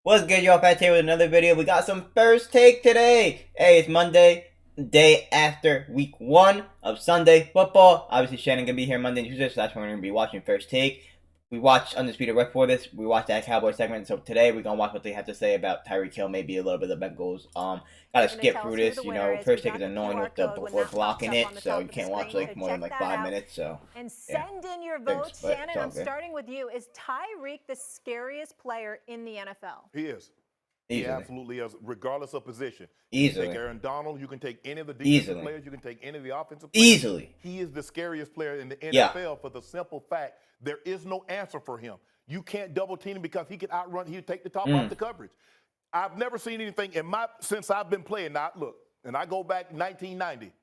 What's good, y'all? Pat here with another video. We got some first take today. Hey, it's Monday, day after week 1 of Sunday football. Obviously, Shannon gonna be here Monday and Tuesday, so that's when we're gonna be watching first take. We watched Undisputed right before this. We watched that Cowboy segment, so today we're gonna watch what they have to say about Tyreek Hill, maybe a little bit of the Bengals. Gotta skip through this. You know, first take is annoying with the before blocking it, so you can't watch like more than like 5 minutes. So and send in your Thanks, votes. but Shannon, it's all I'm good. starting with you. Is Tyreek the scariest player in the NFL? He is. Easily. He absolutely is, regardless of position. Easily. You can take Aaron Donald, you can take any of the defensive Easily. players, you can take any of the offensive players. Easily. He is the scariest player in the Yeah. NFL for the simple fact there is no answer for him. You can't double team him because he can outrun, he'll take the top off the coverage. I've never seen anything since I've been playing. Now, look, and I go back 1990.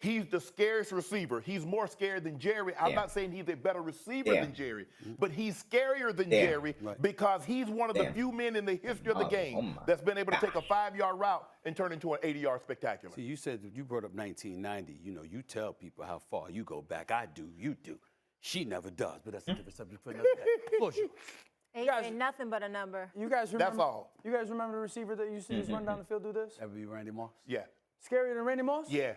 He's the scariest receiver. He's more scared than Jerry. I'm not saying he's a better receiver than Jerry, but he's scarier than Jerry because he's one of the few men in the history of the game that's been able to take a 5-yard route and turn into an 80-yard spectacular. See, you said you brought up 1990. You know, you tell people how far you go back. I do, you do. She never does, but that's a different subject for another day. Floor's yours. Ain't nothing but a number. You guys remember? That's all. You guys remember the receiver that used to just run down the field do this? That would be Randy Moss. Yeah. Scarier than Randy Moss? Yeah.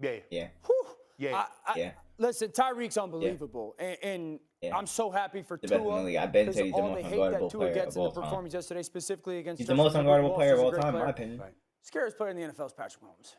Yeah. Yeah. Whew. Yeah. Yeah. Listen, Tyreek's unbelievable, and I'm so happy for Tua Definitely. I've been because saying he's the all most the hate that unguardable Tua player gets of in the all time. performance yesterday, specifically against He's the Justin most Herbert. unguardable Moss player is of a all great time, in my player. opinion. Right. Scariest player in the NFL is Patrick Mahomes.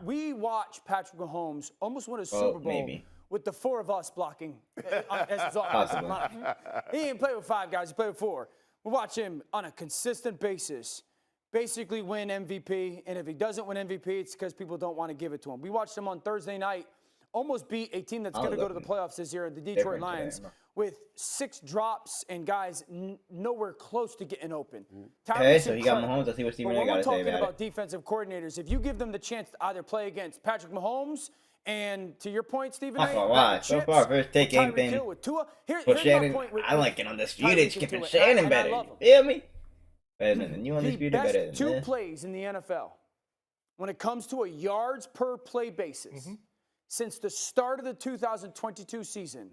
We watch Patrick Mahomes almost win a Super Bowl maybe. with the 4 of us blocking as his offensive line. He didn't play with 5 guys, he played with 4. We watch him on a consistent basis basically win MVP, and if he doesn't win MVP, it's because people don't want to give it to him. We watched him on Thursday night almost beat a team that's going to go to the playoffs this year, the Detroit Lions, with 6 drops and guys nowhere close to getting open. Okay, so he got Mahomes. Let's see what Stephen A. got to say But when we're talking about about defensive coordinators, if you give them the chance to either play against Patrick Mahomes and, to your point, Stephen A., so far, first take ain't been with Tua. Here's Shannon. my point with I like it undisputed. Tyreek Skipping and Tua, Shannon and I better. love You him. feel me? Better than you undisputed. The Better best than 2 this. plays in the NFL when it comes to a yards per play basis since the start of the 2022 season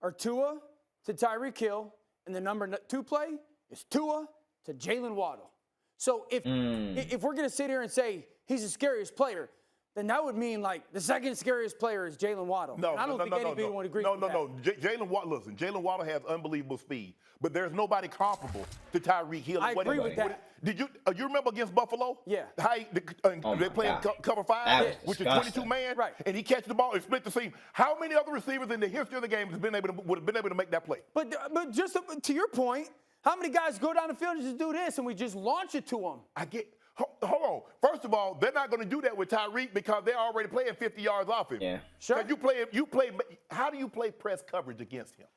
are Tua to Tyreek Hill, and the number 2 play is Tua to Jalen Waddle. So if we're going to sit here and say he's the scariest player, then that would mean like the second scariest player is Jalen Waddle. No, and I don't think anybody would agree with that. Jalen Waddle, listen, Jalen Waddle has unbelievable speed, but there's nobody comparable to Tyreek Hill. I agree with that. Did you remember against Buffalo? Yeah. How they playing cover 5, which is 22 man, right? And he catches the ball and split the seam. How many other receivers in the history of the game would have been able to make that play? But just to your point, how many guys go down the field and just do this and we just launch it to them? Hold on. First of all, they're not going to do that with Tyreek because they're already playing 50 yards off him. Yeah. Sure. How do you play press coverage against him?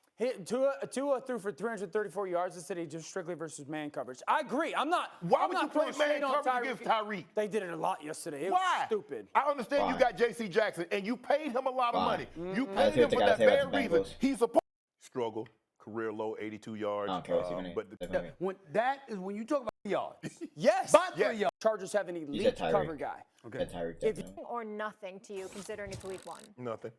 Tua threw for 334 yards instead of just strictly versus man coverage. I agree. Why would you play man coverage against Tyreek? They did it a lot yesterday. It Why? was stupid. I understand you got J.C. Jackson, and you paid him a lot of money. You I paid see him what the for guy that say about very the reason. Bengals. He's supposed to struggle, career low, 82 yards. I don't care what Stephen A. But Definitely. When you talk about yards. Yes. But for yards. Chargers have an elite cover guy. Okay. Tyreek, Anything or nothing to you, considering it's week 1? nothing.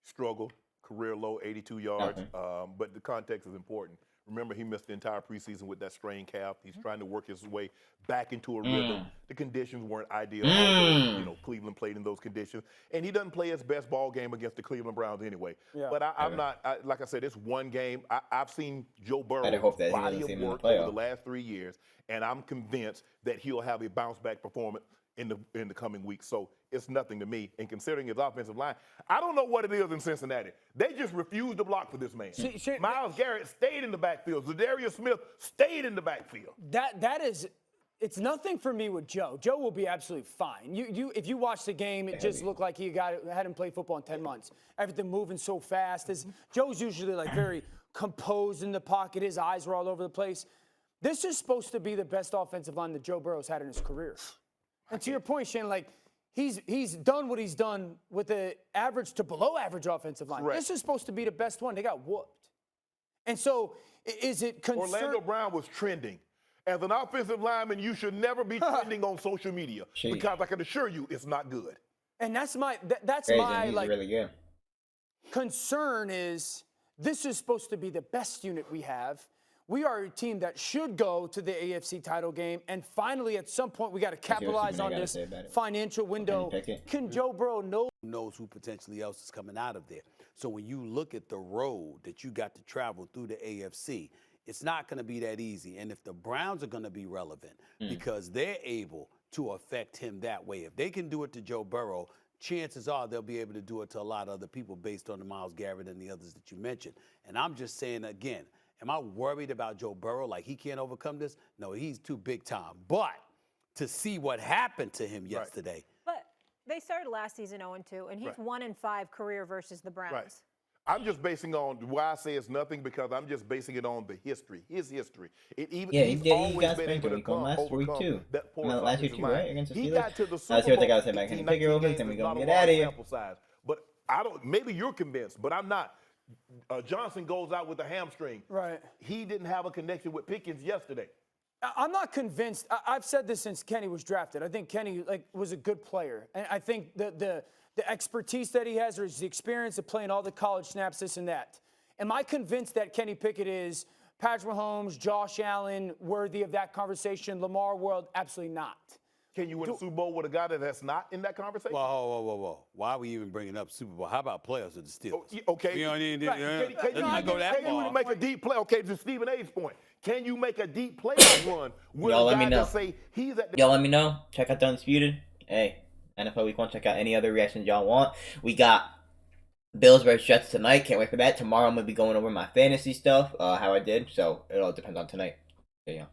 Struggle, career low, 82 yards. But the context is important. Remember, he missed the entire preseason with that strained calf. He's trying to work his way back into a rhythm. The conditions weren't ideal. Although, Cleveland played in those conditions. And he doesn't play his best ball game against the Cleveland Browns anyway. Yeah. But I'm not, like I said, it's one game. I've seen Joe Burrow's body of work over the last 3 years, and I'm convinced that he'll have a bounce-back performance in the coming weeks. So it's nothing to me. And considering his offensive line, I don't know what it is in Cincinnati. They just refuse to block for this man. Myles Garrett stayed in the backfield. Zadarius Smith stayed in the backfield. It's nothing for me with Joe. Joe will be absolutely fine. If you watch the game, it just looked like he hadn't played football in 10 months. Everything moving so fast. Joe's usually like very composed in the pocket. His eyes were all over the place. This is supposed to be the best offensive line that Joe Burrow's had in his career. And to your point, Shannon, like he's done what he's done with the average to below average offensive line. Right. This is supposed to be the best one. They got whooped. And so is it concern? Orlando Brown was trending. As an offensive lineman, you should never be trending on social media because I can assure you it's not good. And that's my really good. concern is this is supposed to be the best unit we have. we are a team that should go to the AFC title game. And finally, at some point, we got to capitalize on this financial window. Can Joe Burrow knows who potentially else is coming out of there? So when you look at the road that you got to travel through the AFC, it's not going to be that easy. And if the Browns are going to be relevant because they're able to affect him that way, if they can do it to Joe Burrow, chances are they'll be able to do it to a lot of other people based on the Myles Garrett and the others that you mentioned. And I'm just saying again, am I worried about Joe Burrow like he can't overcome this? No, he's too big time. But to see what happened to him yesterday. But they started last season 0-2, and he's 1-5 career versus the Browns. Right. I'm just basing on why I say it's nothing because I'm just basing it on the history, his history. He's always been able to overcome that poor last year too, right? Against the Steelers. He got to the Super Bowl. Let's hear what they got to say about Kenny Pickett real quick, then we go get out of here. But I don't. Maybe you're convinced, but I'm not. Johnson goes out with a hamstring. Right. He didn't have a connection with Pickens yesterday. I'm not convinced. I've said this since Kenny was drafted. I think Kenny was a good player, and I think the expertise that he has, or his experience of playing all the college snaps, this and that. Am I convinced that Kenny Pickett is Patrick Mahomes, Josh Allen, worthy of that conversation? Lamar World, absolutely not. Can you win a Super Bowl with a guy that's not in that conversation? Whoa. Why are we even bringing up Super Bowl? How about playoffs with the Steelers? Okay. We don't need Can you not go that Can far. you make a deep play? Okay, to Stephen A's point. Can you make a deep playoff run with Y'all a let me guy know. that say he's at the Y'all let me know. Check out the Undisputed. Hey, NFL Week 1. Check out any other reactions y'all want. We got Bills versus Jets tonight. Can't wait for that. Tomorrow I'm going to be going over my fantasy stuff, how I did. So it all depends on tonight. Okay, y'all.